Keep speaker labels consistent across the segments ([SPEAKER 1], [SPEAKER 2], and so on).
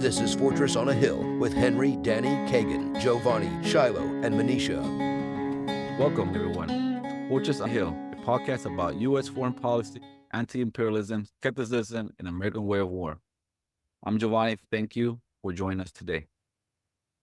[SPEAKER 1] This is Fortress on a Hill with Henry, Danny, Kagan, Giovanni, Shiloh, and Manisha.
[SPEAKER 2] Welcome, everyone, to Fortress on a Hill, a podcast about U.S. foreign policy, anti-imperialism, skepticism, and American way of war. I'm Giovanni. Thank you for joining us today.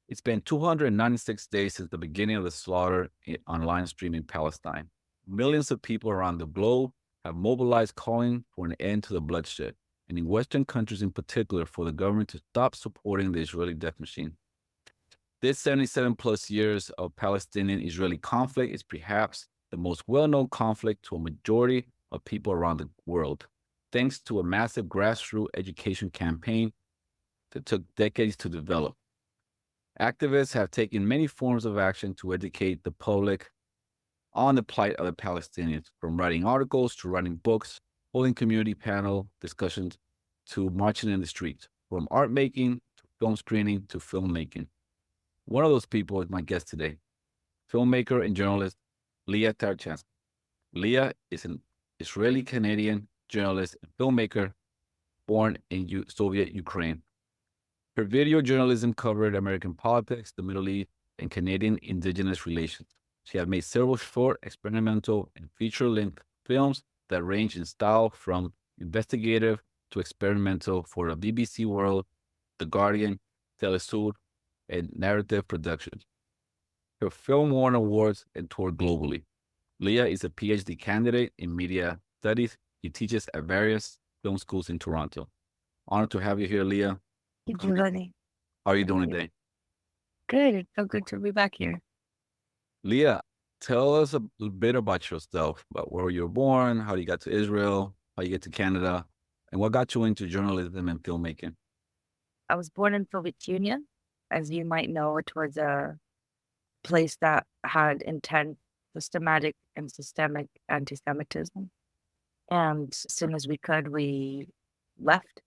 [SPEAKER 2] It's been 296 days since the beginning of the slaughter on live stream in Palestine. Millions of people around the globe have mobilized calling for an end to the bloodshed, and in Western countries in particular, for the government to stop supporting the Israeli death machine. This 77 plus years of Palestinian-Israeli conflict is perhaps the most well-known conflict to a majority of people around the world, thanks to a massive grassroots education campaign that took decades to develop. Activists have taken many forms of action to educate the public on the plight of the Palestinians, from writing articles to writing books, holding community panel discussions, to marching in the streets, from art making to film screening to filmmaking. One of those people is my guest today, filmmaker and journalist Lia Tarachansky. Lia is an Israeli-Canadian journalist and filmmaker born in Soviet Ukraine. Her video journalism covered American politics, the Middle East, and Canadian Indigenous relations. She has made several short, experimental, and feature-length films that range in style from investigative to experimental for the BBC World, The Guardian, Telesur, and narrative productions. Her film won awards and toured globally. Lia is a PhD candidate in media studies. She teaches at various film schools in Toronto. Honored to have you here, Lia.
[SPEAKER 3] Thank you, Giovanni.
[SPEAKER 2] How are you doing today?
[SPEAKER 3] Good. It's so good to be back here.
[SPEAKER 2] Lia, tell us a bit about yourself, about where you were born, how you got to Israel, how you get to Canada, and what got you into journalism and filmmaking.
[SPEAKER 3] I was born in Soviet Union. As you might know, it was a place that had intense, systematic, and systemic anti-Semitism. And as soon as we could, we left.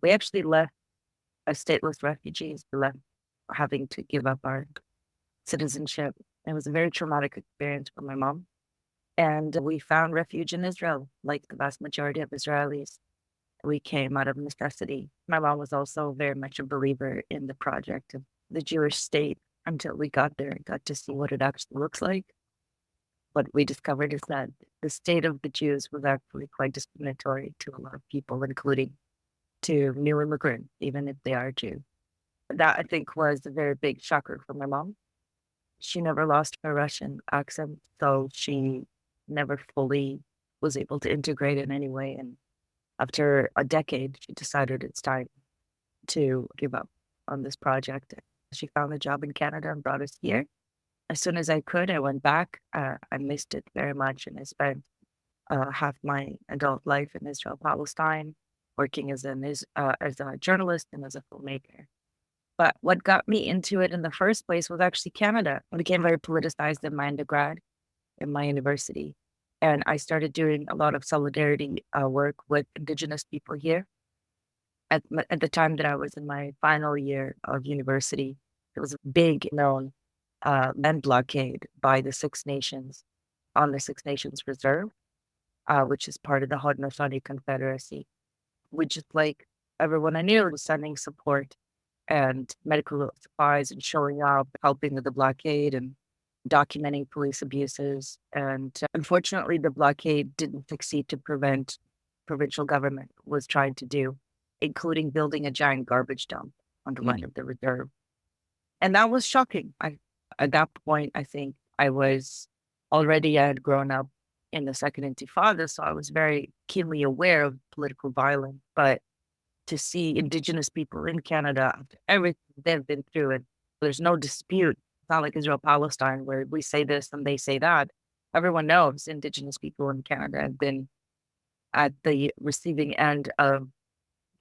[SPEAKER 3] We actually left as stateless refugees. We left having to give up our citizenship. It was a very traumatic experience for my mom. And we found refuge in Israel, like the vast majority of Israelis. We came out of necessity. My mom was also very much a believer in the project of the Jewish state until we got there and got to see what it actually looks like. What we discovered is that the state of the Jews was actually quite discriminatory to a lot of people, including to new immigrants, even if they are Jew. That, I think, was a very big shocker for my mom. She never lost her Russian accent, so she never fully was able to integrate in any way. And after a decade, she decided it's time to give up on this project. She found a job in Canada and brought us here. As soon as I could, I went back. I missed it very much, and I spent half my adult life in Israel, Palestine, working as a journalist and as a filmmaker. But what got me into it in the first place was actually Canada. I became very politicized in my undergrad, in my university. And I started doing a lot of solidarity work with Indigenous people here. At the time that I was in my final year of university, there was a big known land blockade by the Six Nations on the Six Nations Reserve, which is part of the Haudenosaunee Confederacy, which is like everyone I knew was sending support and medical supplies and showing up, helping with the blockade and documenting police abuses. And unfortunately, the blockade didn't succeed to prevent provincial government was trying to do, including building a giant garbage dump on the land of the reserve. And that was shocking. At that point, I think I had grown up in the Second Intifada, so I was very keenly aware of political violence. But to see Indigenous people in Canada, after everything they've been through, and there's no dispute. It's not like Israel-Palestine where we say this and they say that. Everyone knows Indigenous people in Canada have been at the receiving end of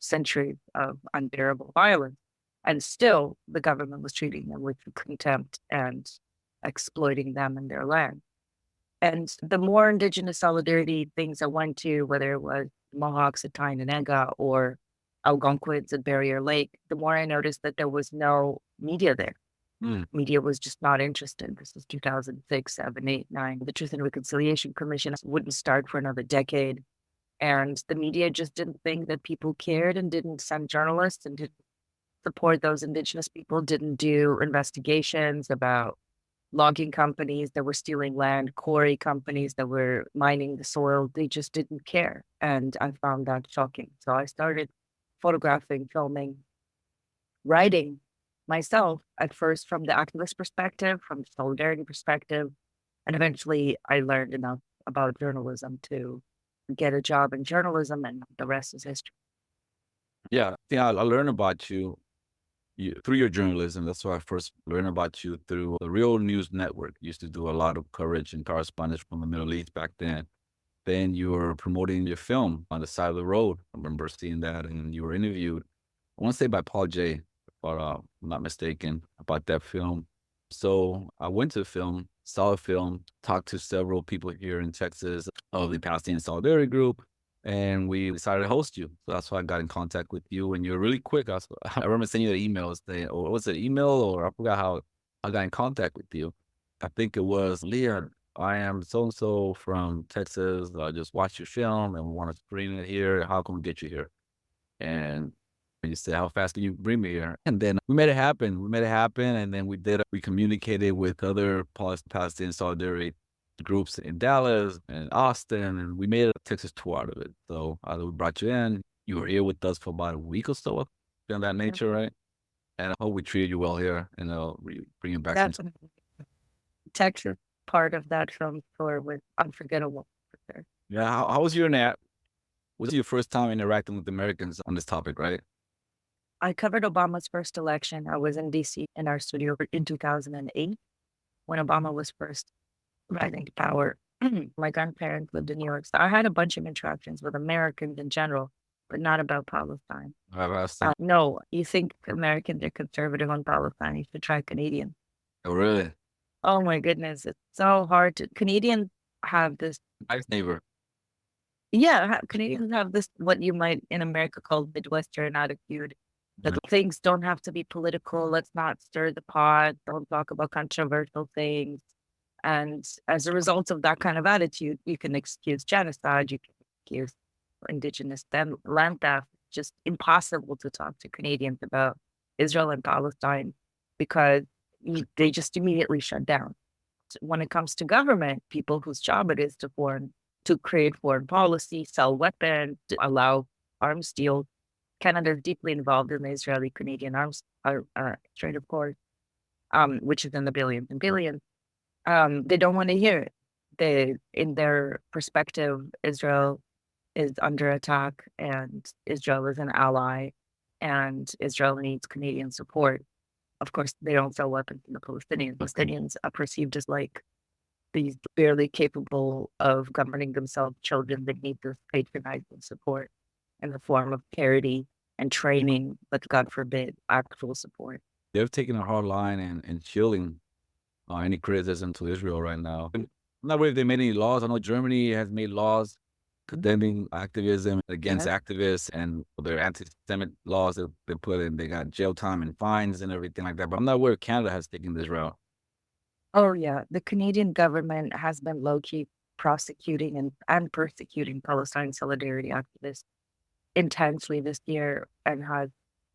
[SPEAKER 3] centuries of unbearable violence. And still, the government was treating them with contempt and exploiting them and their land. And the more Indigenous solidarity things I went to, whether it was Mohawks at Tyinenega or Algonquids at Barrier Lake, the more I noticed that there was no media there. Media was just not interested. This was 2006, 7, 8, 9. The Truth and Reconciliation Commission wouldn't start for another decade. And the media just didn't think that people cared and didn't send journalists and didn't support those indigenous people, didn't do investigations about logging companies that were stealing land, quarry companies that were mining the soil. They just didn't care. And I found that shocking. So I started photographing, filming, writing myself at first from the activist perspective, from the solidarity perspective. And eventually I learned enough about journalism to get a job in journalism, and the rest is history.
[SPEAKER 2] Yeah, I learned about you through your journalism. That's why I first learned about you through the Real News Network. You used to do a lot of coverage and correspondence from the Middle East back then. Then you were promoting your film on the side of the road. I remember seeing that, and you were interviewed, I want to say by Paul J, if I'm not mistaken, about that film. So I went to the film, saw the film, talked to several people here in Texas of the Palestinian Solidarity Group, and we decided to host you. So that's why I got in contact with you, and you're really quick. I remember sending you the emails, or was it email, or I forgot how I got in contact with you. I think it was, Lia, I am so-and-so from Texas. I just watched your film and want to screen it here. How can we get you here? And you said, how fast can you bring me here? And then we made it happen. And then we communicated with other Palestinian solidarity groups in Dallas and Austin, and we made a Texas tour out of it. So we brought you in. You were here with us for about a week or so, of that nature, right? And I hope we treated you well here, and bring you back.
[SPEAKER 3] Definitely. Texas part of that film tour was unforgettable. For sure.
[SPEAKER 2] Yeah, how was your nap? Was it your first time interacting with Americans on this topic, right?
[SPEAKER 3] I covered Obama's first election. I was in DC in our studio in 2008 when Obama was first rising to power. My grandparents lived in New York, so I had a bunch of interactions with Americans in general, but not about Palestine. No, you think Americans are conservative on Palestine, you should try Canadians.
[SPEAKER 2] Oh, really?
[SPEAKER 3] Oh my goodness, it's so hard to. Canadians have this.
[SPEAKER 2] Nice neighbor.
[SPEAKER 3] Yeah, Canadians have this, what you might in America call Midwestern attitude, that things don't have to be political. Let's not stir the pot. Don't talk about controversial things. And as a result of that kind of attitude, you can excuse genocide, you can excuse indigenous land theft. Just impossible to talk to Canadians about Israel and Palestine because they just immediately shut down. When it comes to government, people whose job it is to create foreign policy, sell weapons, to allow arms deals. Canada is deeply involved in the Israeli-Canadian arms trade, of course, which is in the billions and billions. They don't want to hear it. In their perspective, Israel is under attack and Israel is an ally and Israel needs Canadian support. Of course, they don't sell weapons to the Palestinians. Palestinians are perceived as like these barely capable of governing themselves children that need this patronizing support in the form of charity and training, but God forbid, actual support.
[SPEAKER 2] They've taken a hard line and shielding any criticism to Israel right now. I'm not really if they made any laws. I know Germany has made laws condemning activism against activists, and their anti-Semitic laws that they put in. They got jail time and fines and everything like that. But I'm not aware if Canada has taken this route.
[SPEAKER 3] Oh, yeah. The Canadian government has been low-key prosecuting and persecuting Palestine solidarity activists intensely this year and has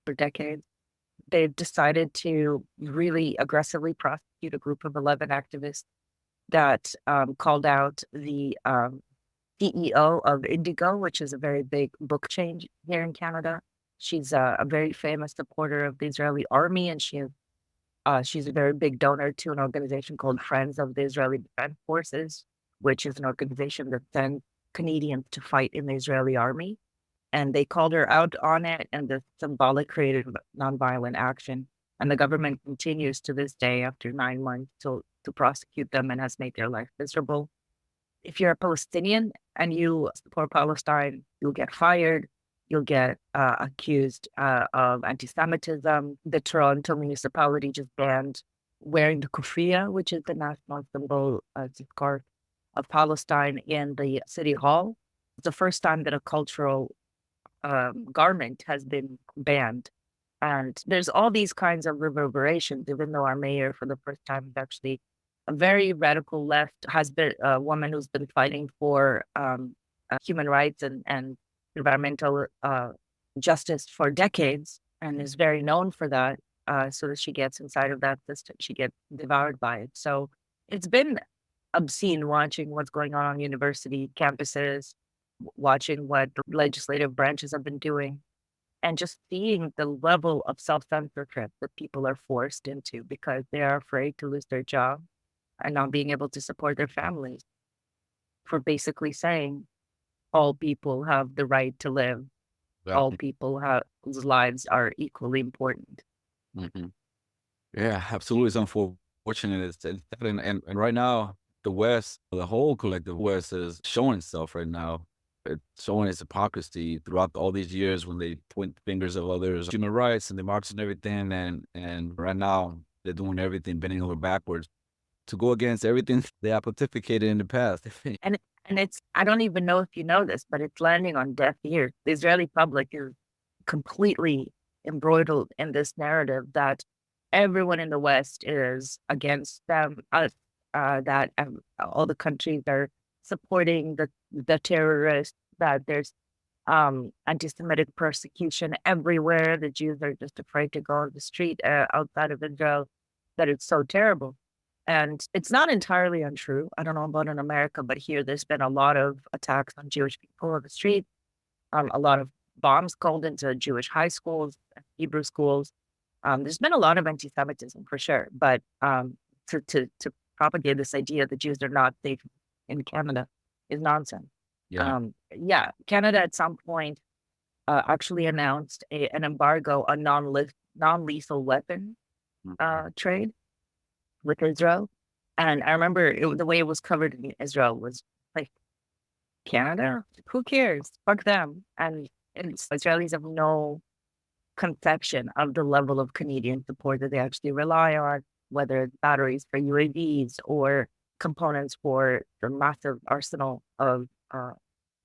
[SPEAKER 3] for decades. They've decided to really aggressively prosecute a group of 11 activists that called out the CEO of Indigo, which is a very big book chain here in Canada. She's a very famous supporter of the Israeli army, and she's a very big donor to an organization called Friends of the Israeli Defense Forces, which is an organization that sends Canadians to fight in the Israeli army. And they called her out on it and the symbolic created nonviolent action. And the government continues to this day, after 9 months, to prosecute them and has made their life miserable. If you're a Palestinian and you support Palestine, you'll get fired. You'll get accused of anti-Semitism. The Toronto municipality just banned wearing the kufiyah, which is the national symbol, scarf of Palestine, in the city hall. It's the first time that a cultural garment has been banned. And there's all these kinds of reverberations, even though our mayor for the first time is actually a very radical left, has been a woman who's been fighting for human rights and environmental justice for decades. and is very known for that. So that she gets inside of that system, she gets devoured by it. So it's been obscene watching what's going on university campuses, watching what the legislative branches have been doing, and just seeing the level of self-censorship that people are forced into because they are afraid to lose their job and not being able to support their families for basically saying all people have the right to live,
[SPEAKER 2] Yeah.
[SPEAKER 3] all people have whose lives are equally important.
[SPEAKER 2] Mhm. Yeah, absolutely. It's unfortunate. And right now, the West, the whole collective West is showing itself right now. It's showing its hypocrisy throughout all these years when they point fingers of others, human rights and democracy and everything. And right now, they're doing everything, bending over backwards to go against everything they have pontificated in the past.
[SPEAKER 3] And it's I don't even know if you know this, but it's landing on deaf ears. The Israeli public is completely embroiled in this narrative that everyone in the West is against them, that all the countries are supporting the terrorists, that there's anti-Semitic persecution everywhere. The Jews are just afraid to go on the street outside of Israel, that it's so terrible. And it's not entirely untrue. I don't know about in America, but here there's been a lot of attacks on Jewish people on the street, a lot of bombs called into Jewish high schools, Hebrew schools. There's been a lot of anti-Semitism for sure, but to propagate this idea that Jews are not safe in Canada is nonsense.
[SPEAKER 2] Yeah.
[SPEAKER 3] Yeah, Canada at some point actually announced an embargo on non-lethal weapon
[SPEAKER 2] Mhm.
[SPEAKER 3] trade with Israel. And I remember the way it was covered in Israel was like, Canada? Who cares? Fuck them. And Israelis have no conception of the level of Canadian support that they actually rely on, whether it's batteries for UAVs or components for the massive arsenal of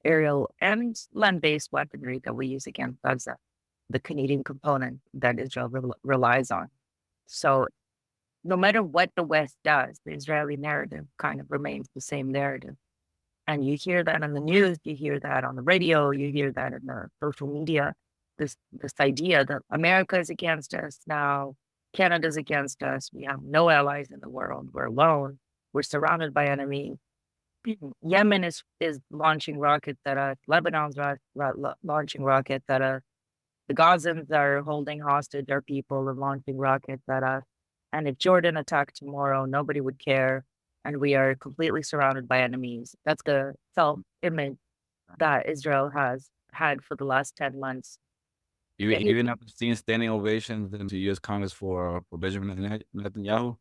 [SPEAKER 3] aerial and land-based weaponry that we use against Gaza, the Canadian component that Israel relies on. So no matter what the West does, the Israeli narrative kind of remains the same narrative. And you hear that on the news, you hear that on the radio, you hear that in the social media, this idea that America is against us now, Canada's against us, we have no allies in the world, we're alone, we're surrounded by enemies. Yemen is launching rockets at us, Lebanon's launching rockets at us, the Gazans are holding hostage our people and launching rockets at us. And if Jordan attacked tomorrow, nobody would care. And we are completely surrounded by enemies. That's the self-image that Israel has had for the last 10 months.
[SPEAKER 2] You
[SPEAKER 3] It-
[SPEAKER 2] even have seen standing ovations in the U.S. Congress for Benjamin Netanyahu.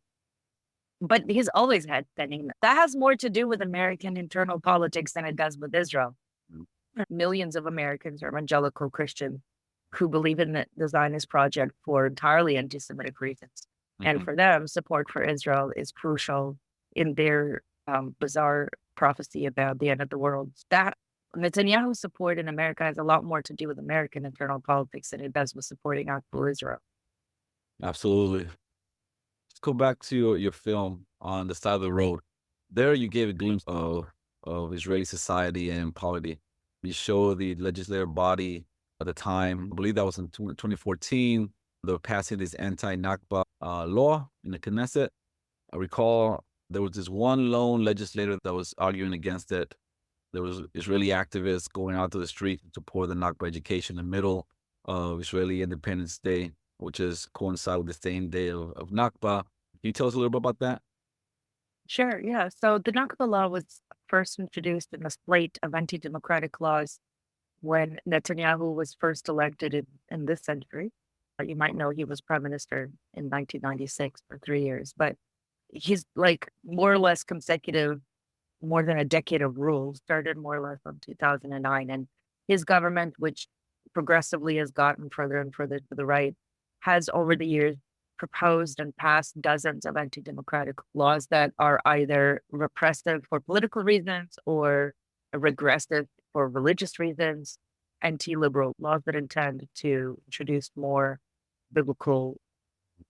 [SPEAKER 3] but he's always had standing. That has more to do with American internal politics than it does with Israel.
[SPEAKER 2] Mm.
[SPEAKER 3] Millions of Americans are evangelical Christians who believe in the Zionist project for entirely anti-Semitic reasons. And
[SPEAKER 2] Mhm.
[SPEAKER 3] for them, support for Israel is crucial in their bizarre prophecy about the end of the world. That Netanyahu's support in America has a lot more to do with American internal politics than it does with supporting actual Israel.
[SPEAKER 2] Absolutely. Let's go back to your film On the Side of the Road. There you gave a glimpse of Israeli society and polity. You show the legislative body at the time, I believe that was in 2014, they were passing this anti-Nakba law in the Knesset. I recall there was this one lone legislator that was arguing against it. There was Israeli activists going out to the street to support the Nakba education in the middle of Israeli Independence Day, which is coincide with the same day of Nakba. Can you tell us a little bit about that?
[SPEAKER 3] Sure, yeah. So the Nakba law was first introduced in a slate of anti-democratic laws when Netanyahu was first elected in this century. You might know he was prime minister in 1996 for 3 years, but he's like more or less consecutive, more than a decade of rule, started more or less from 2009. And his government, which progressively has gotten further and further to the right, has over the years proposed and passed dozens of anti-democratic laws that are either repressive for political reasons or regressive for religious reasons, anti-liberal laws that intend to introduce more biblical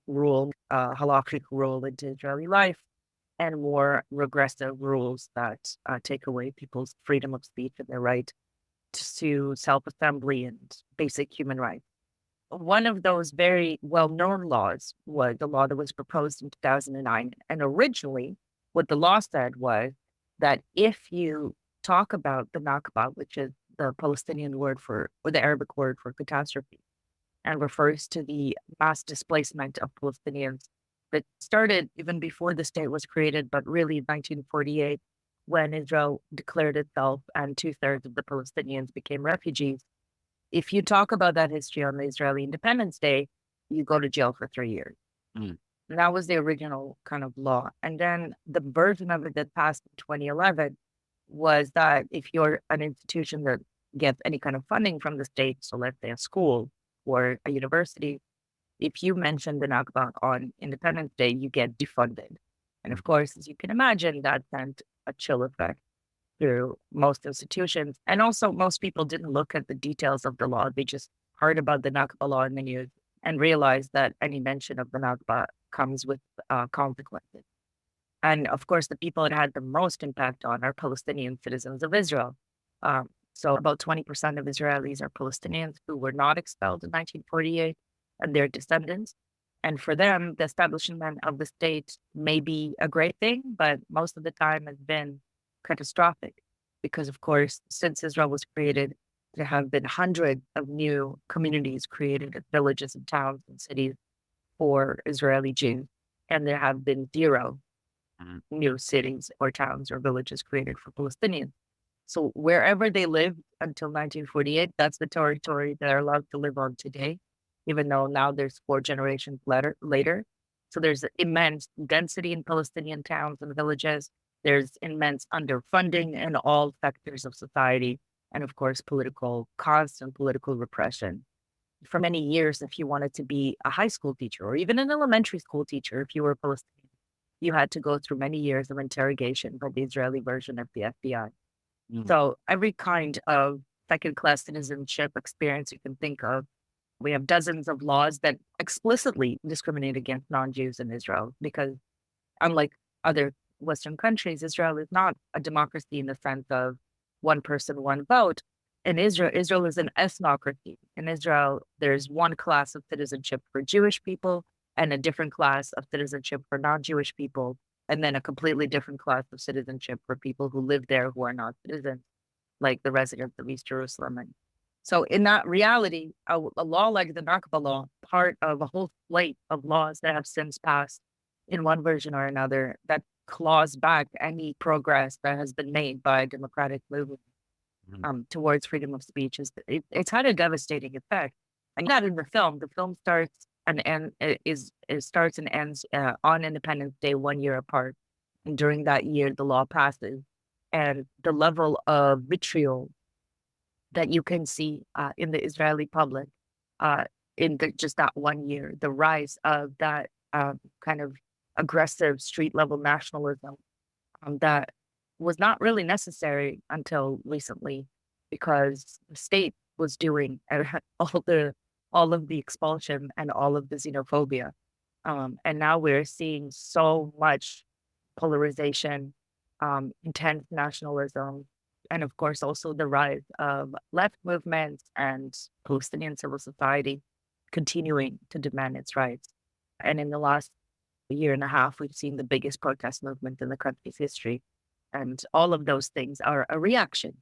[SPEAKER 3] rule, halakhic rule into Israeli life, and more regressive rules that take away people's freedom of speech and their right to self-assembly and basic human rights. one of those very well-known laws was the law that was proposed in 2009. And originally, what the law said was that if you talk about the Nakba, which is the Palestinian word for, or the Arabic word for catastrophe, and refers to the mass displacement of Palestinians that started even before the state was created, but really in 1948, when Israel declared itself and two-thirds of the Palestinians became refugees. If you talk about that history on the Israeli Independence Day, you go to jail for 3 years.
[SPEAKER 2] Mm.
[SPEAKER 3] And that was the original kind of law. And then the version of it that passed in 2011 was that if you're an institution that gets any kind of funding from the state, so let's say a school or a university, if you mention the Nakba on Independence Day, you get defunded. And of course, as you can imagine, that sent a chill effect through most institutions. And also, most people didn't look at the details of the law. They just heard about the Nakba law in the news and realized that any mention of the Nakba comes with consequences. And of course, the people it had the most impact on are Palestinian citizens of Israel. So about 20% of Israelis are Palestinians who were not expelled in 1948 and their descendants. And for them, the establishment of the state may be a great thing, but most of the time has been catastrophic because, of course, since Israel was created, there have been hundreds of new communities created in villages and towns and cities for Israeli Jews. And there have been zero
[SPEAKER 2] Mhm.
[SPEAKER 3] new cities or towns or villages created for Palestinians. So wherever they lived until 1948, that's the territory they're allowed to live on today, even though now there's 4 generations later. So there's immense density in Palestinian towns and villages. There's immense underfunding in all sectors of society. And of course, constant political repression. For many years, if you wanted to be a high school teacher or even an elementary school teacher, if you were Palestinian, you had to go through many years of interrogation by the Israeli version of the FBI.
[SPEAKER 2] Mm.
[SPEAKER 3] So every kind of second-class citizenship experience you can think of, we have dozens of laws that explicitly discriminate against non-Jews in Israel because unlike other Western countries, Israel is not a democracy in the sense of one person, one vote. In Israel, Israel is an ethnocracy. In Israel, there's one class of citizenship for Jewish people and a different class of citizenship for non-Jewish people, and then a completely different class of citizenship for people who live there who are not citizens, like the residents of East Jerusalem. And so in that reality, a law like the Nakba law, part of a whole slate of laws that have since passed in one version or another that claws back any progress that has been made by democratic movement towards freedom of speech, it's had a devastating effect. And that in the film. The film starts and starts and ends on Independence Day 1 year apart. And during that year, the law passes, and the level of vitriol that you can see in the Israeli public just that 1 year, the rise of that kind of aggressive street level nationalism that was not really necessary until recently because the state was doing all of the expulsion and all of the xenophobia. And now we're seeing so much polarization, intense nationalism, and of course also the rise of left movements and Palestinian civil society continuing to demand its rights. And in the last year and a half, we've seen the biggest protest movement in the country's history. And all of those things are a reaction.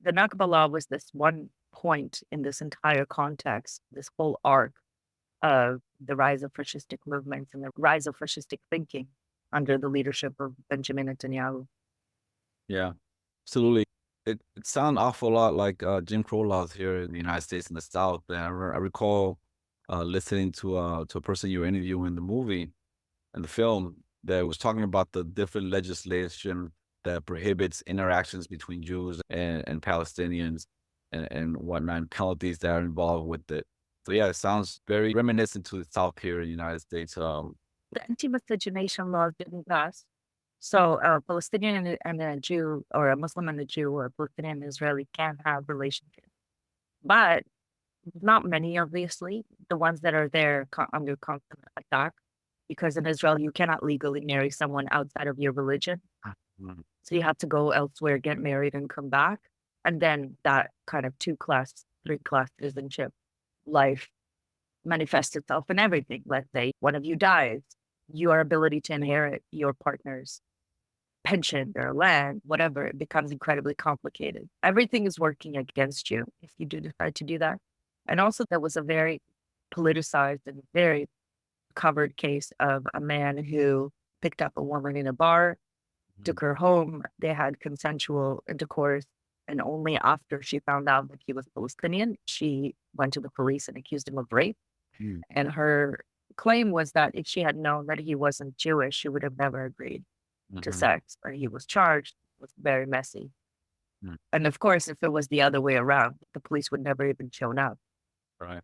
[SPEAKER 3] The Nakba law was this one point in this entire context, this whole arc of the rise of fascistic movements and the rise of fascistic thinking under the leadership of Benjamin Netanyahu.
[SPEAKER 2] Yeah, absolutely. It sounds awful lot like Jim Crow laws here in the United States in the South. And I recall listening to a person you were interviewing in the movie and the film that was talking about the different legislation that prohibits interactions between Jews and Palestinians and whatnot, and penalties that are involved with it. So yeah, it sounds very reminiscent to the South here in the United States.
[SPEAKER 3] The anti-miscegenation laws didn't pass. So a Palestinian and a Jew, or a Muslim and a Jew, or a Palestinian and Israeli can have relationships. But not many, obviously. The ones that are there under constant attack, because in Israel, you cannot legally marry someone outside of your religion.
[SPEAKER 2] Mm.
[SPEAKER 3] So you have to go elsewhere, get married, and come back. And then that kind of 2-class, 3-class citizenship life manifests itself in everything. Let's say one of you dies, your ability to inherit your partner's pension, their land, whatever, it becomes incredibly complicated. Everything is working against you if you do decide to do that. And also, there was a very politicized and very covered case of a man who picked up a woman in a bar, took her home. They had consensual intercourse. And only after she found out that he was Palestinian, she went to the police and accused him of rape.
[SPEAKER 2] Mm.
[SPEAKER 3] And her claim was that if she had known that he wasn't Jewish, she would have never agreed to sex. Or he was charged. It was very messy.
[SPEAKER 2] Mm.
[SPEAKER 3] And of course, if it was the other way around, the police would never even shown up.
[SPEAKER 2] Right.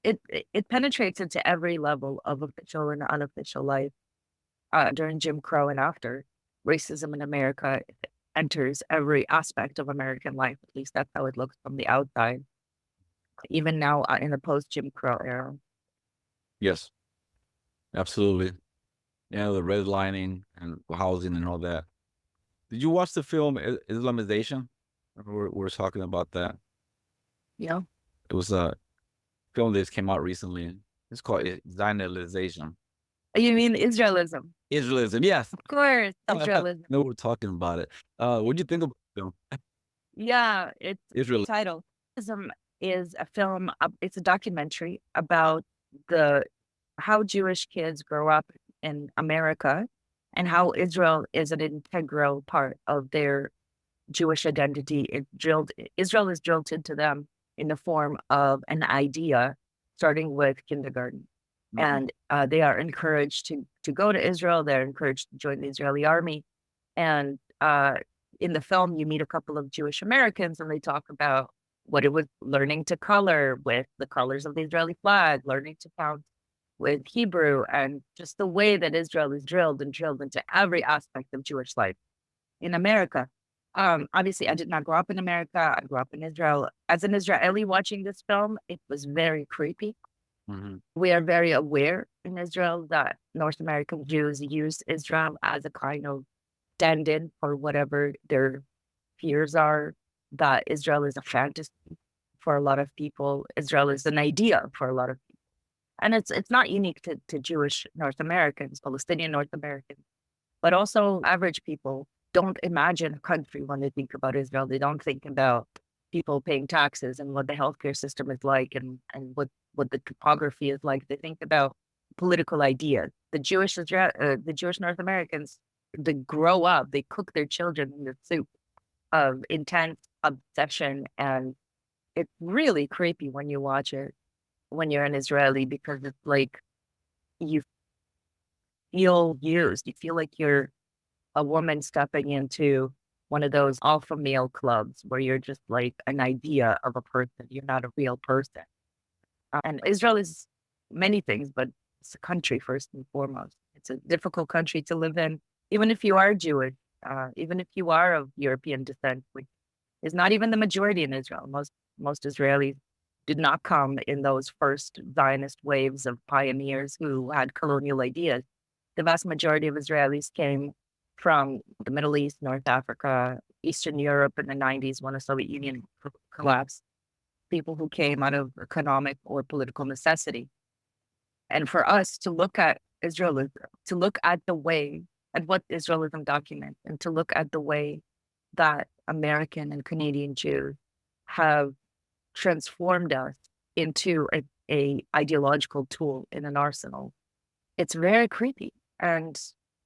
[SPEAKER 3] It penetrates into every level of official and unofficial life. During Jim Crow and after, racism in America enters every aspect of American life. At least that's how it looks from the outside. Even now in the post-Jim Crow era.
[SPEAKER 2] Yes, absolutely. Yeah, the redlining and housing and all that. Did you watch the film Islamization? We're talking about that.
[SPEAKER 3] Yeah.
[SPEAKER 2] It was a film that came out recently. It's called Zionism.
[SPEAKER 3] You mean Israelism?
[SPEAKER 2] Israelism, yes.
[SPEAKER 3] Of course,
[SPEAKER 2] I
[SPEAKER 3] Israelism.
[SPEAKER 2] know we're talking about it. What'd you think about the film?
[SPEAKER 3] Yeah, it's
[SPEAKER 2] Israel.
[SPEAKER 3] title. Islam is a film. It's a documentary about how Jewish kids grow up in America and how Israel is an integral part of their Jewish identity. Israel is drilled into them in the form of an idea, starting with kindergarten. And they are encouraged to go to Israel. They're encouraged to join the Israeli army. And in the film, you meet a couple of Jewish Americans, and they talk about what it was learning to color with the colors of the Israeli flag, learning to count with Hebrew, and just the way that Israel is drilled into every aspect of Jewish life in America. Obviously, I did not grow up in America. I grew up in Israel. As an Israeli watching this film, it was very creepy. We are very aware in Israel that North American Jews use Israel as a kind of stand-in for whatever their fears are, that Israel is a fantasy for a lot of people. Israel is an idea for a lot of people. And it's not unique to Jewish North Americans, Palestinian North Americans, but also average people don't imagine a country when they think about Israel. They don't think about people paying taxes and what the healthcare system is like and what the topography is like. They think about political ideas. The Jewish North Americans, they grow up, they cook their children in the soup of intense obsession. And it's really creepy when you watch it, when you're an Israeli, because it's like you feel used. You feel like you're a woman stepping into one of those alpha male clubs where you're just like an idea of a person. You're not a real person. And Israel is many things, but it's a country first and foremost. It's a difficult country to live in, even if you are Jewish, even if you are of European descent, which is not even the majority in Israel. Most Israelis did not come in those first Zionist waves of pioneers who had colonial ideas. The vast majority of Israelis came from the Middle East, North Africa, Eastern Europe in the 90s when the Soviet Union collapsed. People who came out of economic or political necessity. And for us to look at Israelism, to look at the way at what Israelism documents, and to look at the way that American and Canadian Jews have transformed us into a ideological tool in an arsenal, it's very creepy. And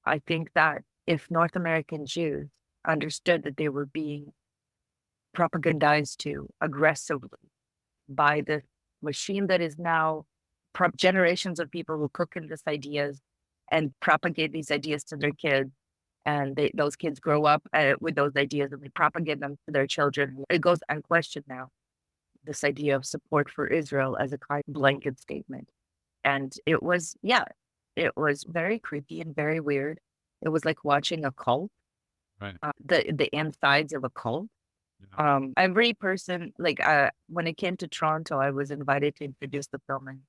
[SPEAKER 3] I think that if North American Jews understood that they were being propagandized to aggressively by the machine that is now generations of people who cook in these ideas and propagate these ideas to their kids, and those kids grow up with those ideas and they propagate them to their children. It goes unquestioned now, this idea of support for Israel as a kind of blanket statement. And it was very creepy and very weird. It was like watching a cult,
[SPEAKER 2] Right.
[SPEAKER 3] The insides of a cult.
[SPEAKER 2] Yeah.
[SPEAKER 3] Every person, when it came to Toronto, I was invited to introduce the film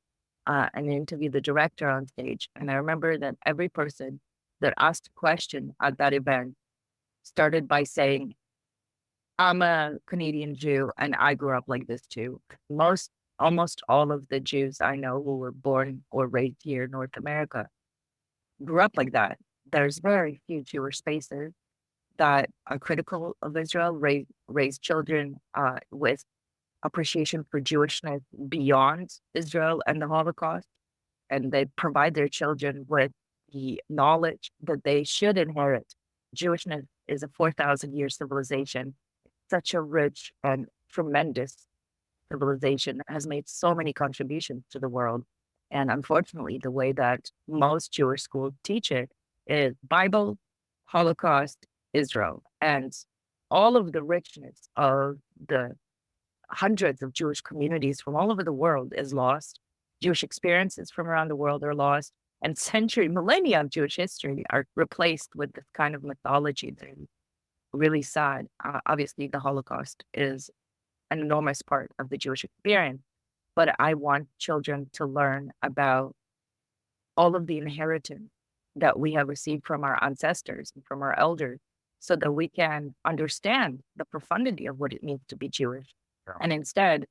[SPEAKER 3] and interview the director on stage. And I remember that every person that asked a question at that event started by saying, I'm a Canadian Jew and I grew up like this too. Most Almost all of the Jews I know who were born or raised here in North America grew up like that. There's very few Jewish spaces that are critical of Israel, raise children with appreciation for Jewishness beyond Israel and the Holocaust, and they provide their children with the knowledge that they should inherit. Jewishness is a 4,000-year civilization, such a rich and tremendous civilization that has made so many contributions to the world. And unfortunately, the way that most Jewish schools teach it is Bible, Holocaust, Israel. And all of the richness of the hundreds of Jewish communities from all over the world is lost. Jewish experiences from around the world are lost. And millennia of Jewish history are replaced with this kind of mythology that is really sad. Obviously, the Holocaust is an enormous part of the Jewish experience, but I want children to learn about all of the inheritance that we have received from our ancestors and from our elders so that we can understand the profundity of what it means to be Jewish.
[SPEAKER 2] Yeah.
[SPEAKER 3] And instead,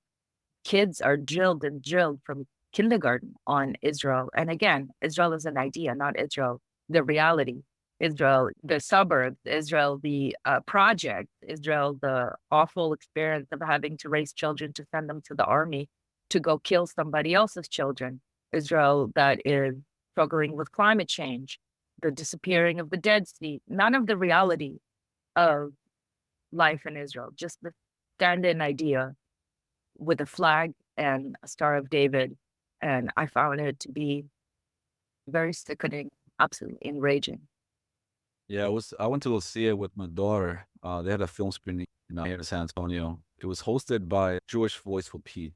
[SPEAKER 3] kids are drilled and drilled from kindergarten on Israel. And again, Israel is an idea, not Israel, the reality. Israel, the suburbs, Israel, the project, Israel, the awful experience of having to raise children to send them to the army to go kill somebody else's children. Israel that is struggling with climate change, the disappearing of the Dead Sea, none of the reality of life in Israel, just the stand-in idea with a flag and a Star of David. And I found it to be very sickening, absolutely enraging.
[SPEAKER 2] Yeah, I went to go see it with my daughter. They had a film screening here in San Antonio. It was hosted by Jewish Voice for Peace,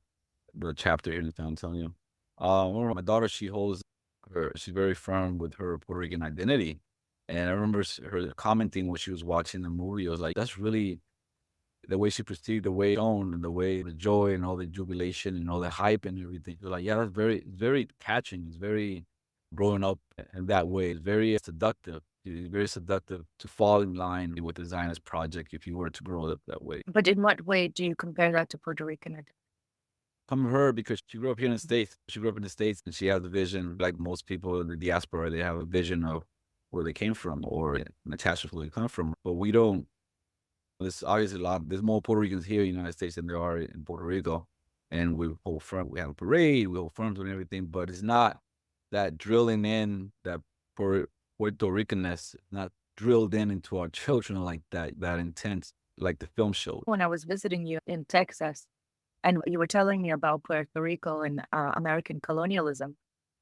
[SPEAKER 2] the chapter here in San Antonio. My daughter, she's very firm with her Puerto Rican identity. And I remember her commenting when she was watching the movie. I was like, that's really the way she perceived the way shown and the way the joy and all the jubilation and all the hype and everything. Like, yeah, that's very catching. It's very growing up in that way. It's very seductive. It's very seductive to fall in line with the Zionist project if you were to grow up that way.
[SPEAKER 3] But in what way do you compare that to Puerto Rican identity?
[SPEAKER 2] Come from her because she grew up here in the States. She grew up in the States and she has a vision, like most people in the diaspora, they have a vision of where they came from or an attachment to where they come from. But we don't. There's obviously there's more Puerto Ricans here in the United States than there are in Puerto Rico. And we hold firm, we have a parade, we hold firms and everything, but it's not that drilling in that Puerto Ricanness, not drilled into our children like that intense, like the film showed.
[SPEAKER 3] When I was visiting you in Texas and you were telling me about Puerto Rico and American colonialism,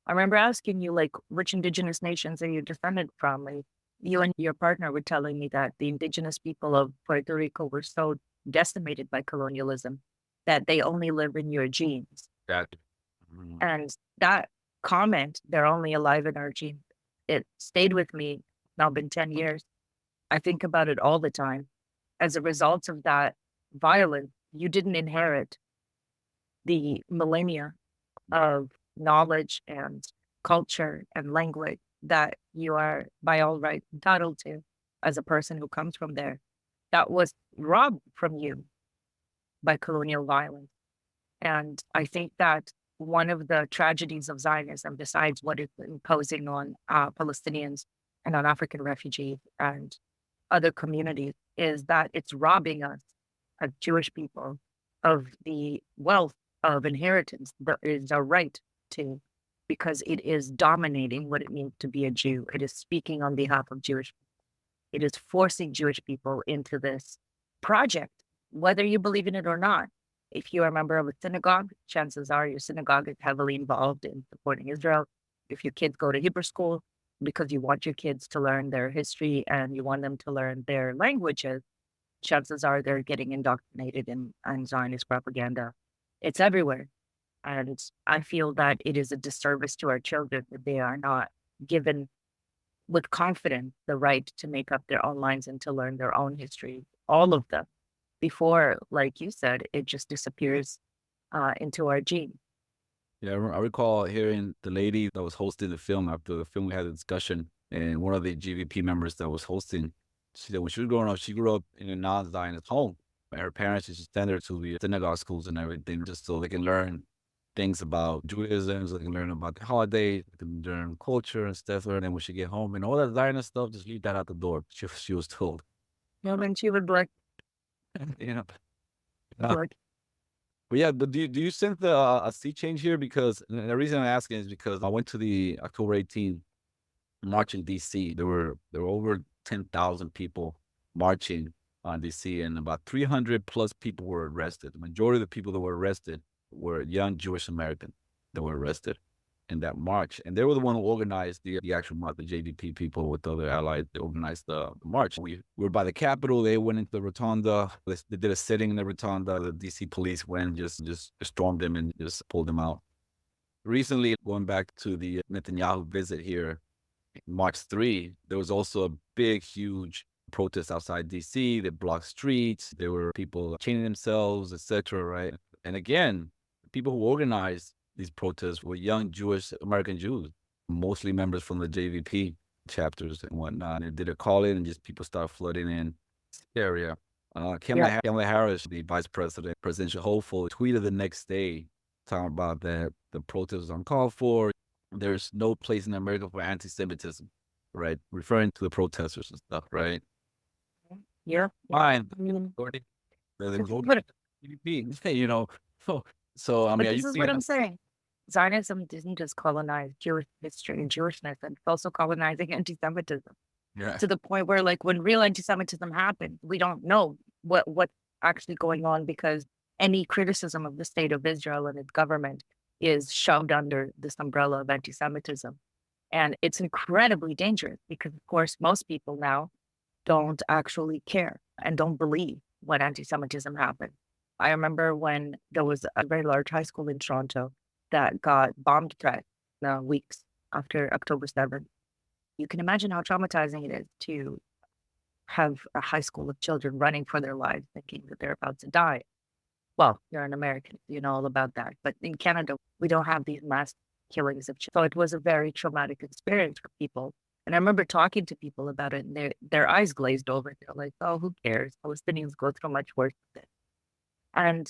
[SPEAKER 3] I remember asking you, like, which indigenous nations are you descended from? Like, you and your partner were telling me that the indigenous people of Puerto Rico were so decimated by colonialism that they only live in your genes.
[SPEAKER 2] That,
[SPEAKER 3] And that comment, they're only alive in our genes, it stayed with me. Now been 10 years. I think about it all the time. As a result of that violence, you didn't inherit the millennia of knowledge and culture and language that you are by all right entitled to as a person who comes from there. That was robbed from you by colonial violence. And I think that one of the tragedies of Zionism, besides what it's imposing on Palestinians and on African refugees and other communities, is that it's robbing us as Jewish people of the wealth of inheritance that is our right to, because it is dominating what it means to be a Jew. It is speaking on behalf of Jewish people. It is forcing Jewish people into this project, whether you believe in it or not. If you are a member of a synagogue, chances are your synagogue is heavily involved in supporting Israel. If your kids go to Hebrew school because you want your kids to learn their history and you want them to learn their languages, chances are they're getting indoctrinated in Zionist propaganda. It's everywhere. And I feel that it is a disservice to our children that they are not given with confidence the right to make up their own minds and to learn their own history, all of them, before, like you said, it just disappears into our gene.
[SPEAKER 2] Yeah, I recall hearing the lady that was hosting the film. After the film, we had a discussion, and one of the GVP members that was hosting, she said when she was growing up, she grew up in a non-Zionist home. And her parents used to send her to the synagogue schools and everything just so they can learn things about Judaism, so they can learn about the holidays, they can learn culture and stuff, and then when she get home and all that Zionist stuff, just leave that out the door. She was told,
[SPEAKER 3] Yeah, and she would be like,
[SPEAKER 2] you know. But yeah, but do you sense a sea change here? Because and the reason I'm asking is because I went to the October 18th march in DC. There were over 10,000 people marching on DC, and about 300 plus people were arrested. The majority of the people that were arrested were young Jewish Americans that were arrested in that march, and they were the one who organized the actual march. The JVP people with other allies, they organized the march. We were by the Capitol. They went into the rotunda. They did a sitting in the rotunda. The DC police went, just stormed them and just pulled them out. Recently, going back to the Netanyahu visit here, March 3, there was also a big, huge protest outside DC. They blocked streets. There were people chaining themselves, etc. Right? And again, people who organized these protests were young Jewish American Jews, mostly members from the JVP chapters and whatnot. They did a call in, and just people started flooding in the area. Kamala Harris, the vice president, presidential hopeful, tweeted the next day talking about that the protest was uncalled for. There's no place in America for anti-Semitism, right? Referring to the protesters and stuff, right?
[SPEAKER 3] yeah.
[SPEAKER 2] Fine.
[SPEAKER 3] I mean,
[SPEAKER 2] But you know, so I mean,
[SPEAKER 3] but
[SPEAKER 2] are
[SPEAKER 3] this
[SPEAKER 2] you
[SPEAKER 3] is what
[SPEAKER 2] seeing?
[SPEAKER 3] I'm saying. Zionism didn't just colonize Jewish history and Jewishness, and it's also colonizing anti-Semitism
[SPEAKER 2] Yeah,
[SPEAKER 3] to the point where, like, when real anti-Semitism happened, we don't know what's actually going on because any criticism of the state of Israel and its government is shoved under this umbrella of anti-Semitism. And it's incredibly dangerous because, of course, most people now don't actually care and don't believe when anti-Semitism happened. I remember when there was a very large high school in Toronto that got bombed threat weeks after October 7th. You can imagine how traumatizing it is to have a high school of children running for their lives, thinking that they're about to die. Well, you're an American, you know all about that. But in Canada, we don't have these mass killings of children. So it was a very traumatic experience for people. And I remember talking to people about it, and their eyes glazed over. They're like, "Oh, who cares? Palestinians go through much worse than this." And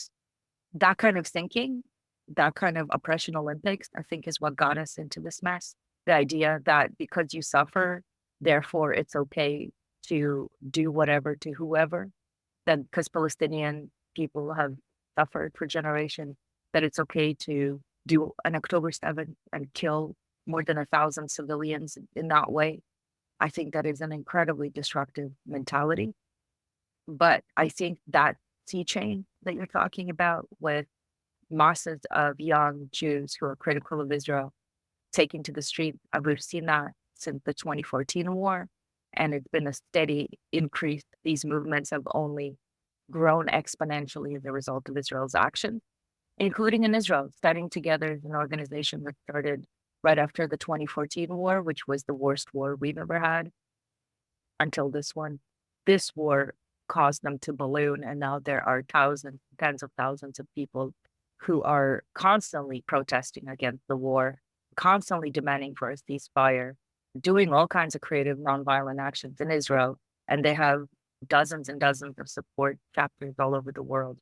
[SPEAKER 3] that kind of thinking, that kind of oppression Olympics, I think is what got us into this mess. The idea that because you suffer, therefore it's okay to do whatever to whoever, that because Palestinian people have suffered for generations, that it's okay to do an October 7th and kill more than 1,000 civilians in that way. I think that is an incredibly destructive mentality. But I think that sea chain that you're talking about with masses of young Jews who are critical of Israel taking to the street, we've seen that since the 2014 war, and it's been a steady increase. These movements have only grown exponentially as a result of Israel's action, including in Israel, standing together as an organization that started right after the 2014 war, which was the worst war we've ever had until this one. This war caused them to balloon, and now there are thousands, tens of thousands of people who are constantly protesting against the war, constantly demanding for a ceasefire, doing all kinds of creative nonviolent actions in Israel. And they have dozens and dozens of support chapters all over the world.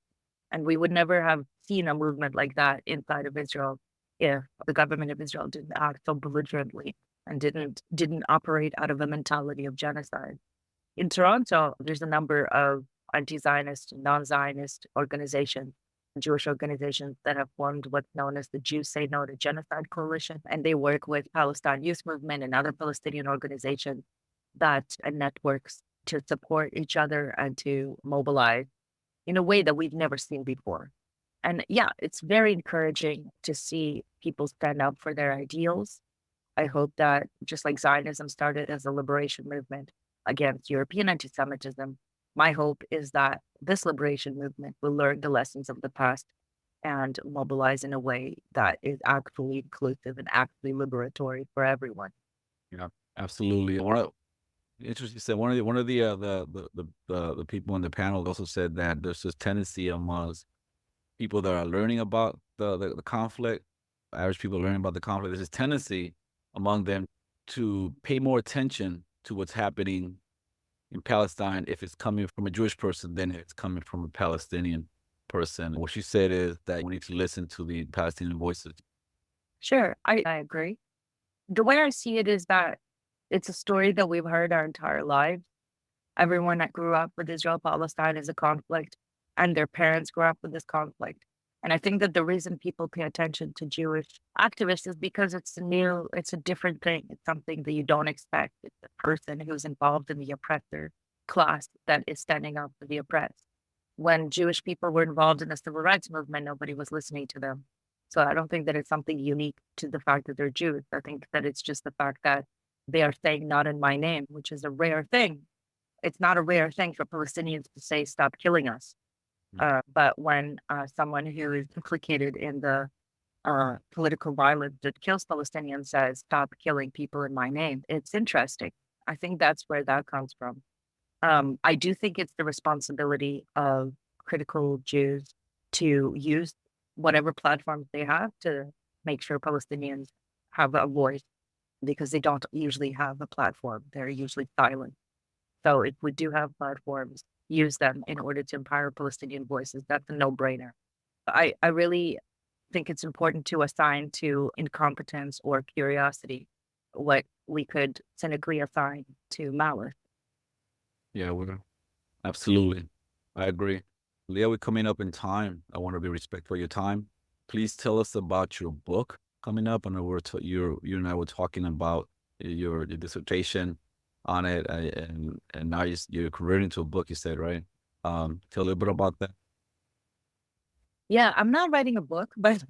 [SPEAKER 3] And we would never have seen a movement like that inside of Israel if the government of Israel didn't act so belligerently and didn't operate out of a mentality of genocide. In Toronto, there's a number of anti-Zionist, non-Zionist organizations, Jewish organizations that have formed what's known as the Jews Say No to Genocide Coalition. And they work with Palestine Youth Movement and other Palestinian organizations and networks to support each other and to mobilize in a way that we've never seen before. And yeah, it's very encouraging to see people stand up for their ideals. I hope that just like Zionism started as a liberation movement against European anti-Semitism, my hope is that this liberation movement will learn the lessons of the past and mobilize in a way that is actually inclusive and actually liberatory for everyone.
[SPEAKER 2] Yeah, absolutely. Interesting. You said one of the people on the panel also said that there's this tendency amongst people that are learning about the conflict, average people learning about the conflict. There's this tendency among them to pay more attention to what's happening in Palestine if it's coming from a Jewish person than if it's coming from a Palestinian person. What she said is that we need to listen to the Palestinian voices.
[SPEAKER 3] Sure, I agree. The way I see it is that it's a story that we've heard our entire lives. Everyone that grew up with Israel-Palestine as a conflict, and their parents grew up with this conflict. And I think that the reason people pay attention to Jewish activists is because it's a different thing. It's something that you don't expect. It's a person who's involved in the oppressor class that is standing up for the oppressed. When Jewish people were involved in the civil rights movement, nobody was listening to them. So I don't think that it's something unique to the fact that they're Jews. I think that it's just the fact that they are saying not in my name, which is a rare thing. It's not a rare thing for Palestinians to say, stop killing us. But when someone who is implicated in the political violence that kills Palestinians says, stop killing people in my name, it's interesting. I think that's where that comes from. I do think it's the responsibility of critical Jews to use whatever platforms they have to make sure Palestinians have a voice, because they don't usually have a platform. They're usually silent. So if we do have platforms, use them in order to empower Palestinian voices. That's a no-brainer. I really think it's important to assign to incompetence or curiosity what we could cynically assign to malice.
[SPEAKER 2] Yeah, absolutely. I agree. Leah, we're coming up in time. I want to be respectful of your time. Please tell us about your book coming up. I know you and I were talking about your dissertation on it, and now you're converting to a book, you said, right? Tell a little bit about that.
[SPEAKER 3] Yeah, I'm not writing a book, but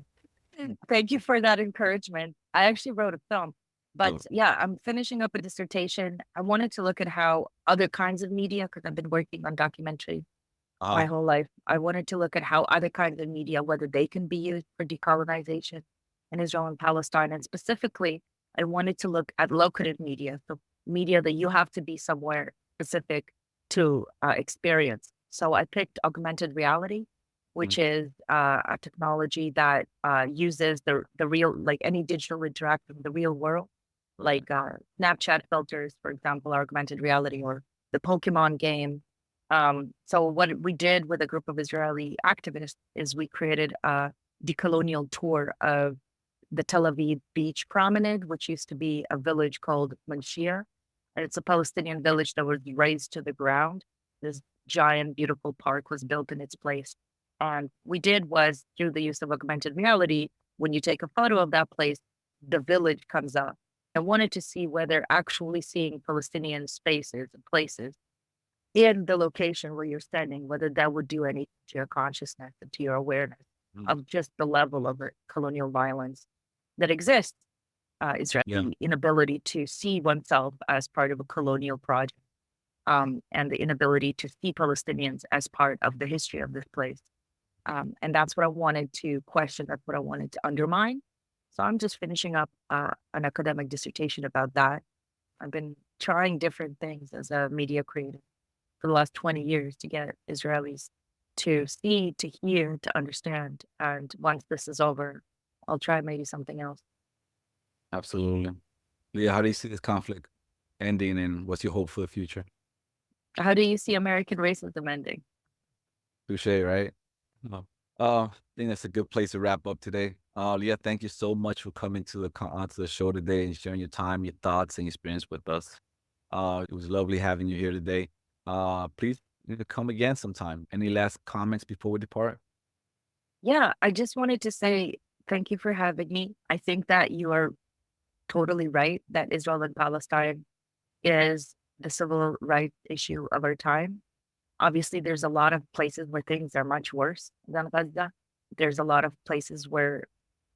[SPEAKER 3] thank you for that encouragement. I actually wrote a film, but
[SPEAKER 2] Oh,
[SPEAKER 3] yeah, I'm finishing up a dissertation. I wanted to look at how other kinds of media, because I've been working on documentary my whole life. I wanted to look at how other kinds of media, whether they can be used for decolonization in Israel and Palestine. And specifically, I wanted to look at locative media, so media that you have to be somewhere specific to experience. So I picked augmented reality, which is a technology that uses the real, like any digital interaction with the real world, like Snapchat filters, for example, augmented reality, or the Pokemon game. So what we did with a group of Israeli activists is we created a decolonial tour of the Tel Aviv beach promenade, which used to be a village called Manshir. And it's a Palestinian village that was razed to the ground. This giant, beautiful park was built in its place. And we did was through the use of augmented reality, when you take a photo of that place, the village comes up. I wanted to see whether actually seeing Palestinian spaces and places in the location where you're standing, whether that would do anything to your consciousness and to your awareness of just the level of colonial violence that exists. Israeli inability to see oneself as part of a colonial project, and the inability to see Palestinians as part of the history of this place. And that's what I wanted to question. That's what I wanted to undermine. So I'm just finishing up an academic dissertation about that. I've been trying different things as a media creator for the last 20 years to get Israelis to see, to hear, to understand. And once this is over, I'll try maybe something else.
[SPEAKER 2] Absolutely. Leah, how do you see this conflict ending, and what's your hope for the future?
[SPEAKER 3] How do you see American racism ending?
[SPEAKER 2] Touche, right? I think that's a good place to wrap up today. Leah, thank you so much for coming to the show today and sharing your time, your thoughts, and experience with us. It was lovely having you here today. Please come again sometime. Any last comments before we depart?
[SPEAKER 3] Yeah, I just wanted to say thank you for having me. I think that you are totally right that Israel and Palestine is the civil rights issue of our time. Obviously, there's a lot of places where things are much worse than Gaza. There's a lot of places where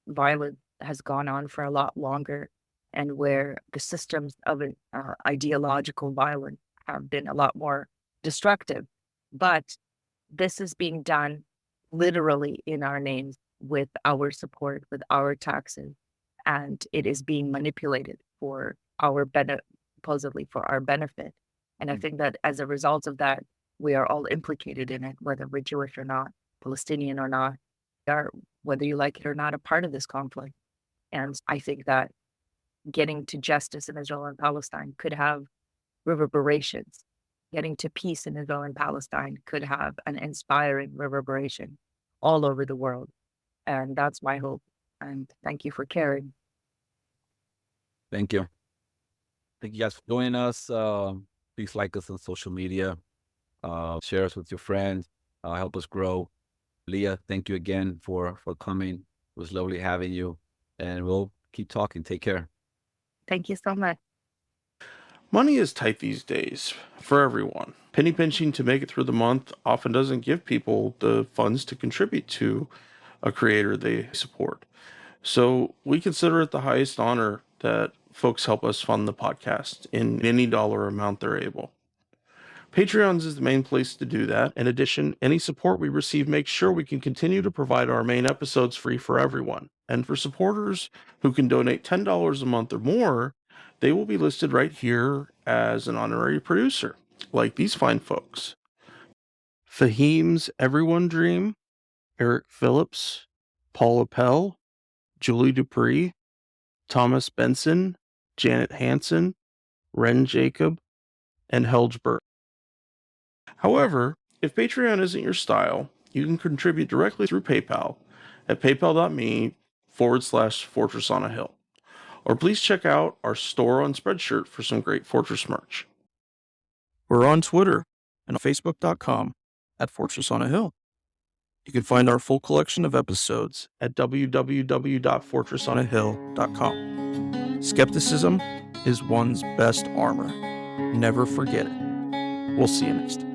[SPEAKER 3] violence has gone on for a lot longer, and where the systems of ideological violence have been a lot more destructive. But this is being done literally in our names, with our support, with our taxes, and it is being manipulated for our benefit, supposedly for our benefit. And I think that as a result of that, we are all implicated in it, whether we're Jewish or not, Palestinian or not, are, whether you like it or not, a part of this conflict. And I think that getting to justice in Israel and Palestine could have reverberations. Getting to peace in Israel and Palestine could have an inspiring reverberation all over the world. And that's my hope. And thank you for caring.
[SPEAKER 2] Thank you. Thank you guys for joining us. Please like us on social media. Share us with your friends. Help us grow. Lia, thank you again for coming. It was lovely having you. And we'll keep talking. Take care.
[SPEAKER 3] Thank you so much.
[SPEAKER 4] Money is tight these days for everyone. Penny pinching to make it through the month often doesn't give people the funds to contribute to a creator they support. So we consider it the highest honor that folks help us fund the podcast in any dollar amount they're able. Patreons is the main place to do that. In addition, any support we receive makes sure we can continue to provide our main episodes free for everyone. And for supporters who can donate $10 a month or more, they will be listed right here as an honorary producer, like these fine folks. Fahim's Everyone Dream, Eric Phillips, Paul Appel, Julie Dupree, Thomas Benson, Janet Hansen, Ren Jacob, and Helgeberg. However, if Patreon isn't your style, you can contribute directly through PayPal at paypal.me/Fortress on a Hill. Or please check out our store on Spreadshirt for some great Fortress merch. We're on Twitter and Facebook.com/Fortress on a Hill. You can find our full collection of episodes at www.fortressonahill.com. Skepticism is one's best armor. Never forget it. We'll see you next time.